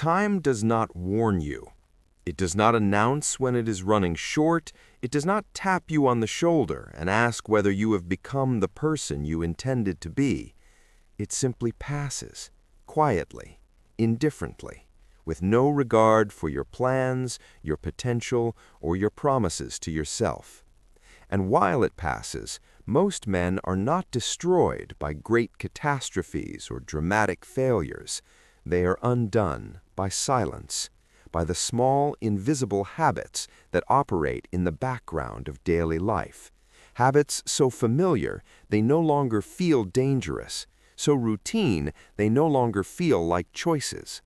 Time does not warn you. It does not announce when it is running short. It does not tap you on the shoulder and ask whether you have become the person you intended to be. It simply passes, quietly, indifferently, with no regard for your plans, your potential, or your promises to yourself. And while it passes, most men are not destroyed by great catastrophes or dramatic failures. They are undone by silence, by the small, invisible habits that operate in the background of daily life. Habits so familiar they no longer feel dangerous, so routine they no longer feel like choices.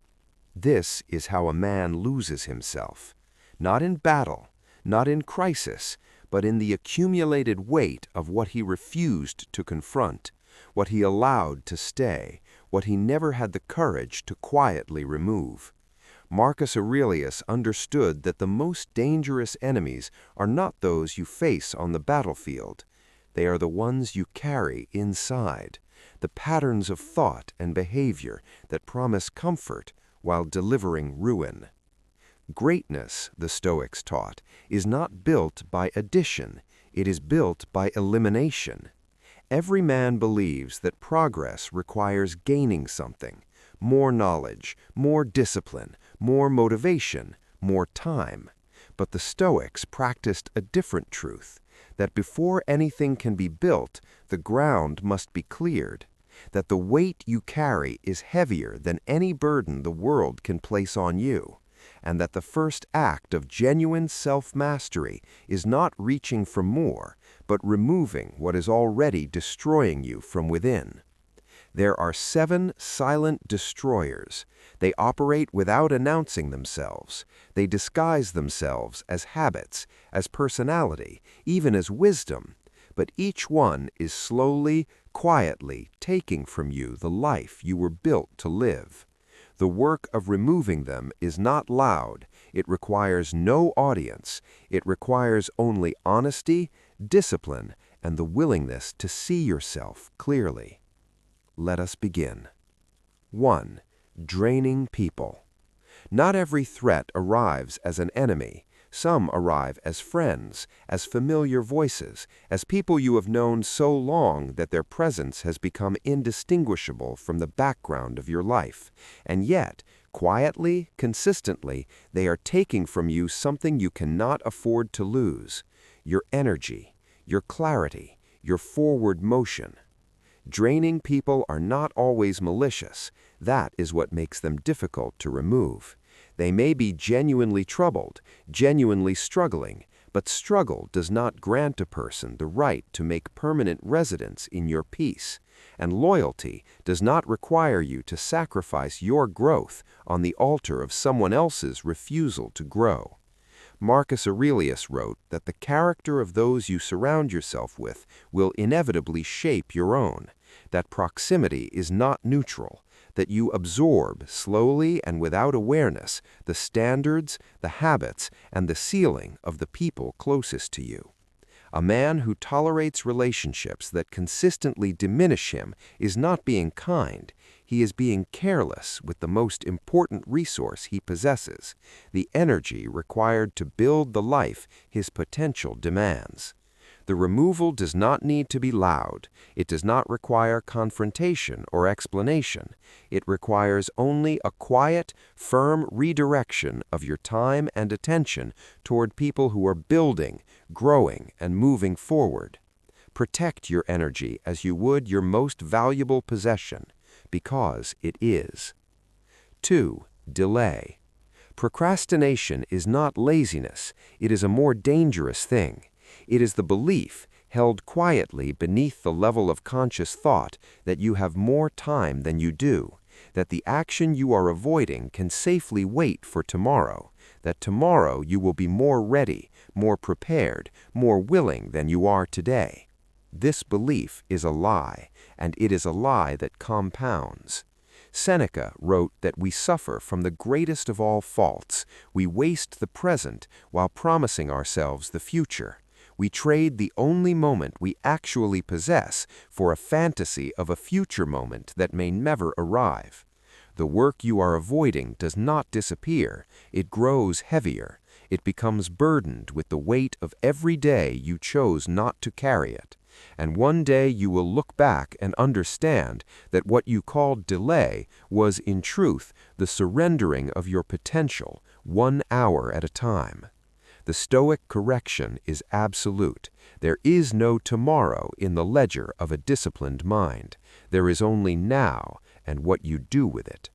This is how a man loses himself, not in battle, not in crisis, but in the accumulated weight of what he refused to confront, what he allowed to stay, what he never had the courage to quietly remove. Marcus Aurelius understood that the most dangerous enemies are not those you face on the battlefield. They are the ones you carry inside, the patterns of thought and behavior that promise comfort while delivering ruin. Greatness, the Stoics taught, is not built by addition, it is built by elimination. Every man believes that progress requires gaining something, more knowledge, more discipline, more motivation, more time. But the Stoics practiced a different truth, that before anything can be built, the ground must be cleared, that the weight you carry is heavier than any burden the world can place on you, and that the first act of genuine self-mastery is not reaching for more, but removing what is already destroying you from within. There are 7 silent destroyers. They operate without announcing themselves. They disguise themselves as habits, as personality, even as wisdom. But each one is slowly, quietly taking from you the life you were built to live. The work of removing them is not loud. It requires no audience. It requires only honesty, discipline, and the willingness to see yourself clearly. Let us begin. 1. Draining people. Not every threat arrives as an enemy. Some arrive as friends, as familiar voices, as people you have known so long that their presence has become indistinguishable from the background of your life. And yet, quietly, consistently, they are taking from you something you cannot afford to lose: your energy, your clarity, your forward motion. Draining people are not always malicious. That is what makes them difficult to remove. They may be genuinely troubled, genuinely struggling, but struggle does not grant a person the right to make permanent residence in your peace, and loyalty does not require you to sacrifice your growth on the altar of someone else's refusal to grow. Marcus Aurelius wrote that the character of those you surround yourself with will inevitably shape your own, that proximity is not neutral, that you absorb slowly and without awareness the standards, the habits, and the ceiling of the people closest to you. A man who tolerates relationships that consistently diminish him is not being kind. He is being careless with the most important resource he possesses, the energy required to build the life his potential demands. The removal does not need to be loud. It does not require confrontation or explanation. It requires only a quiet, firm redirection of your time and attention toward people who are building, growing, and moving forward. Protect your energy as you would your most valuable possession, because it is. 2. Delay. Procrastination is not laziness. It is a more dangerous thing. It is the belief, held quietly beneath the level of conscious thought, that you have more time than you do, that the action you are avoiding can safely wait for tomorrow, that tomorrow you will be more ready, more prepared, more willing than you are today. This belief is a lie, and it is a lie that compounds. Seneca wrote that we suffer from the greatest of all faults. We waste the present while promising ourselves the future. We trade the only moment we actually possess for a fantasy of a future moment that may never arrive. The work you are avoiding does not disappear, it grows heavier. It becomes burdened with the weight of every day you chose not to carry it. And one day you will look back and understand that what you called delay was, in truth, the surrendering of your potential, 1 hour at a time. The Stoic correction is absolute. There is no tomorrow in the ledger of a disciplined mind. There is only now and what you do with it.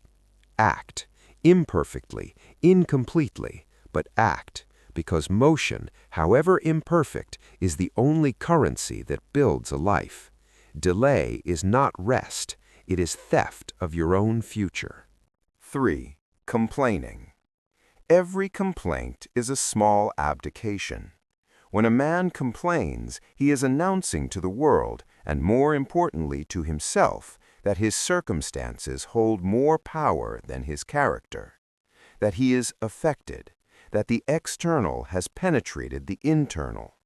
Act, imperfectly, incompletely, but act, because motion, however imperfect, is the only currency that builds a life. Delay is not rest, it is theft of your own future. 3. Complaining. Every complaint is a small abdication. When a man complains, he is announcing to the world, and more importantly to himself, that his circumstances hold more power than his character, that he is affected, that the external has penetrated the internal,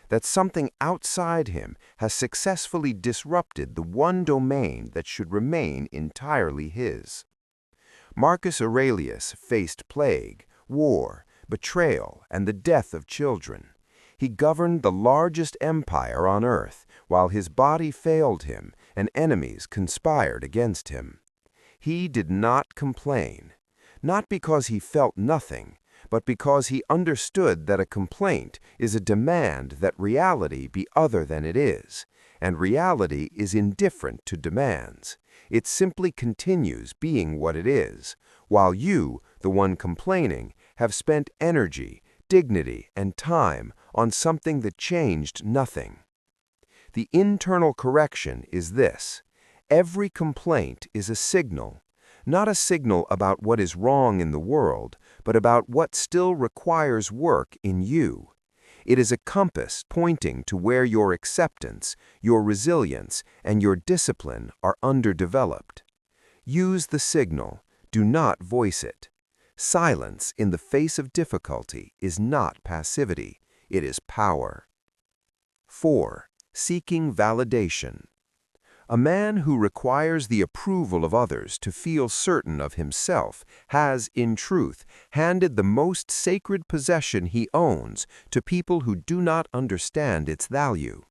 that something outside him has successfully disrupted the one domain that should remain entirely his. Marcus Aurelius faced plague, war, betrayal, and the death of children. He governed the largest empire on earth, while his body failed him and enemies conspired against him. He did not complain, not because he felt nothing, but because he understood that a complaint is a demand that reality be other than it is, and reality is indifferent to demands. It simply continues being what it is, while you, the one complaining, have spent energy, dignity, and time on something that changed nothing. The internal correction is this: every complaint is a signal, not a signal about what is wrong in the world, but about what still requires work in you. It is a compass pointing to where your acceptance, your resilience, and your discipline are underdeveloped. Use the signal, do not voice it. Silence in the face of difficulty is not passivity, it is power. 4. Seeking validation. A man who requires the approval of others to feel certain of himself has, in truth, handed the most sacred possession he owns to people who do not understand its value.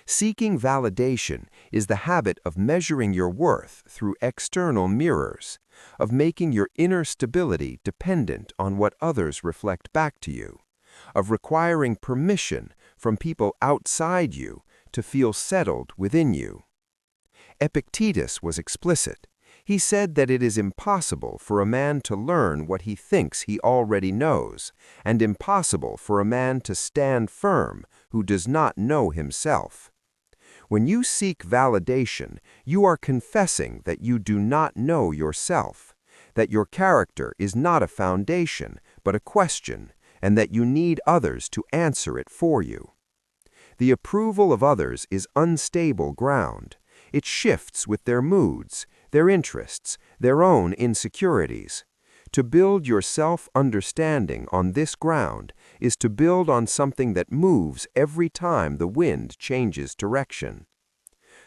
Seeking validation is the habit of measuring your worth through external mirrors, of making your inner stability dependent on what others reflect back to you, of requiring permission from people outside you to feel settled within you. Epictetus was explicit. He said that it is impossible for a man to learn what he thinks he already knows, and impossible for a man to stand firm who does not know himself. When you seek validation, you are confessing that you do not know yourself, that your character is not a foundation, but a question, and that you need others to answer it for you. The approval of others is unstable ground. It shifts with their moods, their interests, their own insecurities. To build your self-understanding on this ground is to build on something that moves every time the wind changes direction.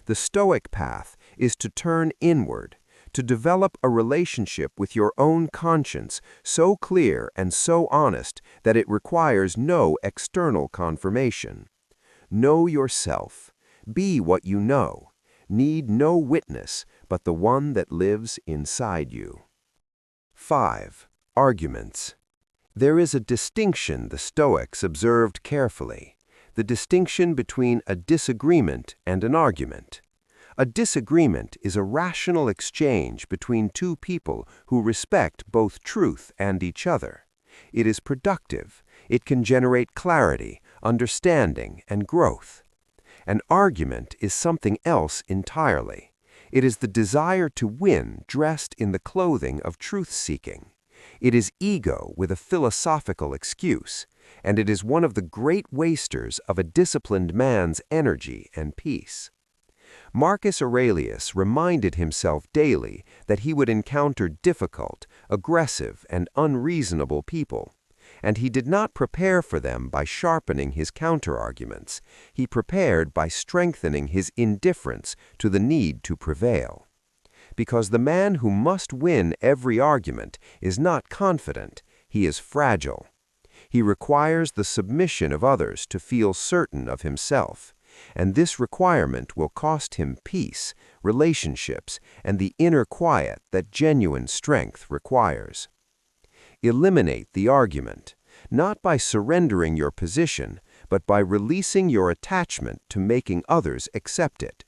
The Stoic path is to turn inward, to develop a relationship with your own conscience so clear and so honest that it requires no external confirmation. Know yourself. Be what you know. Need no witness but the one that lives inside you. 5. Arguments. There is a distinction the Stoics observed carefully, the distinction between a disagreement and an argument. A disagreement is a rational exchange between two people who respect both truth and each other. It is productive. It can generate clarity, understanding, and growth. An argument is something else entirely. It is the desire to win dressed in the clothing of truth-seeking. It is ego with a philosophical excuse, and it is one of the great wasters of a disciplined man's energy and peace. Marcus Aurelius reminded himself daily that he would encounter difficult, aggressive, and unreasonable people, and he did not prepare for them by sharpening his counter-arguments. He prepared by strengthening his indifference to the need to prevail. because the man who must win every argument is not confident, he is fragile. He requires the submission of others to feel certain of himself, and this requirement will cost him peace, relationships, and the inner quiet that genuine strength requires. Eliminate the argument, not by surrendering your position, but by releasing your attachment to making others accept it.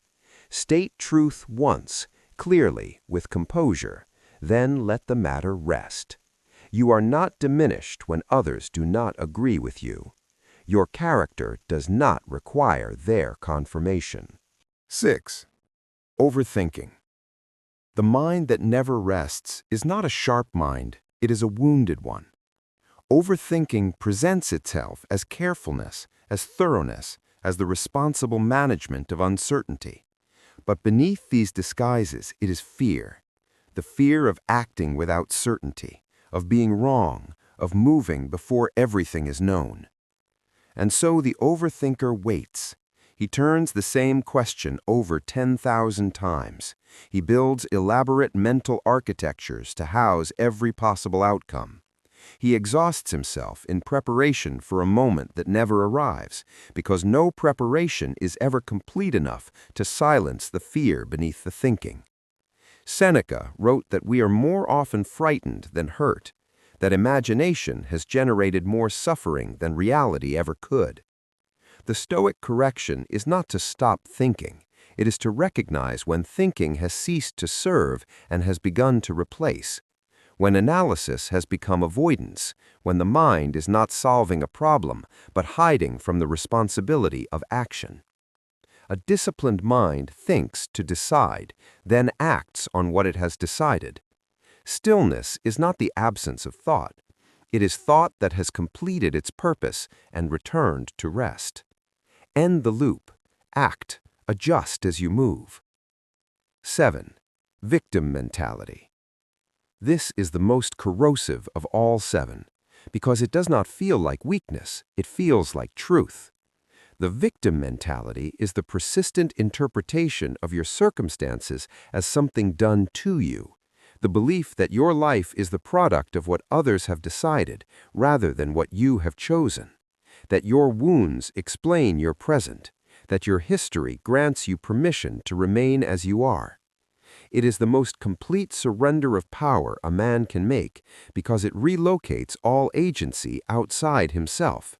State truth once, clearly, with composure, then let the matter rest. You are not diminished when others do not agree with you. Your character does not require their confirmation. 6. Overthinking. The mind that never rests is not a sharp mind, it is a wounded one. Overthinking presents itself as carefulness, as thoroughness, as the responsible management of uncertainty. But beneath these disguises, it is fear. The fear of acting without certainty, of being wrong, of moving before everything is known. And so the overthinker waits. He turns the same question over 10,000 times. He builds elaborate mental architectures to house every possible outcome. He exhausts himself in preparation for a moment that never arrives, because no preparation is ever complete enough to silence the fear beneath the thinking. Seneca wrote that we are more often frightened than hurt, that imagination has generated more suffering than reality ever could. The Stoic correction is not to stop thinking. It is to recognize when thinking has ceased to serve and has begun to replace. When analysis has become avoidance, when the mind is not solving a problem, but hiding from the responsibility of action. A disciplined mind thinks to decide, then acts on what it has decided. Stillness is not the absence of thought. It is thought that has completed its purpose and returned to rest. End the loop. Act. Adjust as you move. 7. Victim mentality. This is the most corrosive of all 7, because it does not feel like weakness, it feels like truth. The victim mentality is the persistent interpretation of your circumstances as something done to you, the belief that your life is the product of what others have decided rather than what you have chosen, that your wounds explain your present, that your history grants you permission to remain as you are. It is the most complete surrender of power a man can make because it relocates all agency outside himself.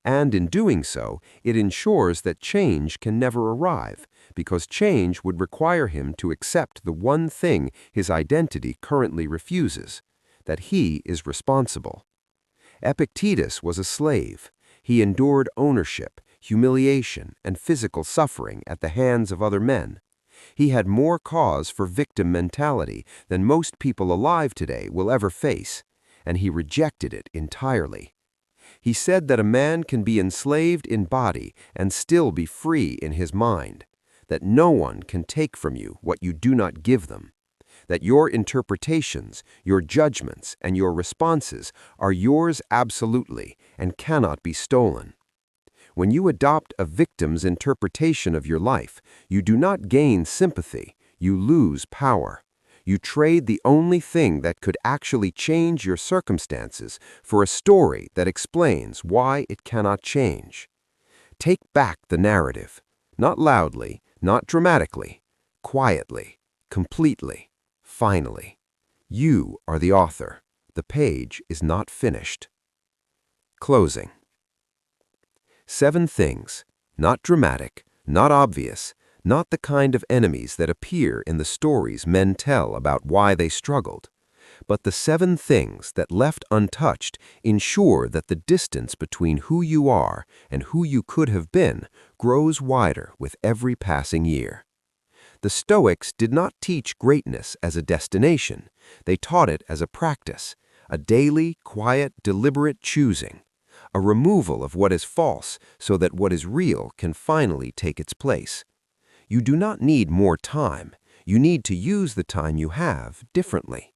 And in doing so, it ensures that change can never arrive, because change would require him to accept the one thing his identity currently refuses, that he is responsible. Epictetus was a slave. He endured ownership, humiliation, and physical suffering at the hands of other men. He had more cause for victim mentality than most people alive today will ever face, and he rejected it entirely. He said that a man can be enslaved in body and still be free in his mind, that no one can take from you what you do not give them, that your interpretations, your judgments, and your responses are yours absolutely and cannot be stolen. When you adopt a victim's interpretation of your life, you do not gain sympathy, you lose power. You trade the only thing that could actually change your circumstances for a story that explains why it cannot change. Take back the narrative, not loudly, not dramatically, quietly, completely, finally. You are the author. The page is not finished. Closing. 7 things, not dramatic, not obvious, not the kind of enemies that appear in the stories men tell about why they struggled, but the 7 things that left untouched ensure that the distance between who you are and who you could have been grows wider with every passing year. The Stoics did not teach greatness as a destination. They taught it as a practice, a daily, quiet, deliberate choosing, a removal of what is false so that what is real can finally take its place. You do not need more time. You need to use the time you have differently.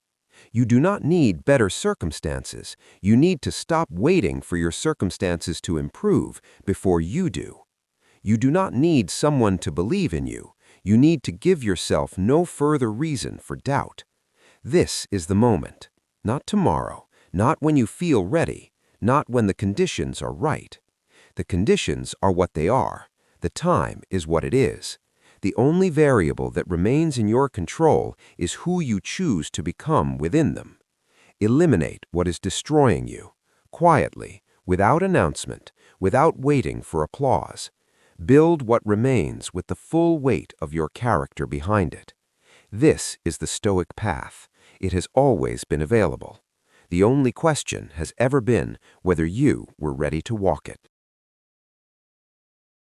You do not need better circumstances. You need to stop waiting for your circumstances to improve before you do. You do not need someone to believe in you. You need to give yourself no further reason for doubt. This is the moment, not tomorrow, not when you feel ready, not when the conditions are right. The conditions are what they are. The time is what it is. The only variable that remains in your control is who you choose to become within them. Eliminate what is destroying you, quietly, without announcement, without waiting for applause. Build what remains with the full weight of your character behind it. This is the Stoic path. It has always been available. The only question has ever been whether you were ready to walk it.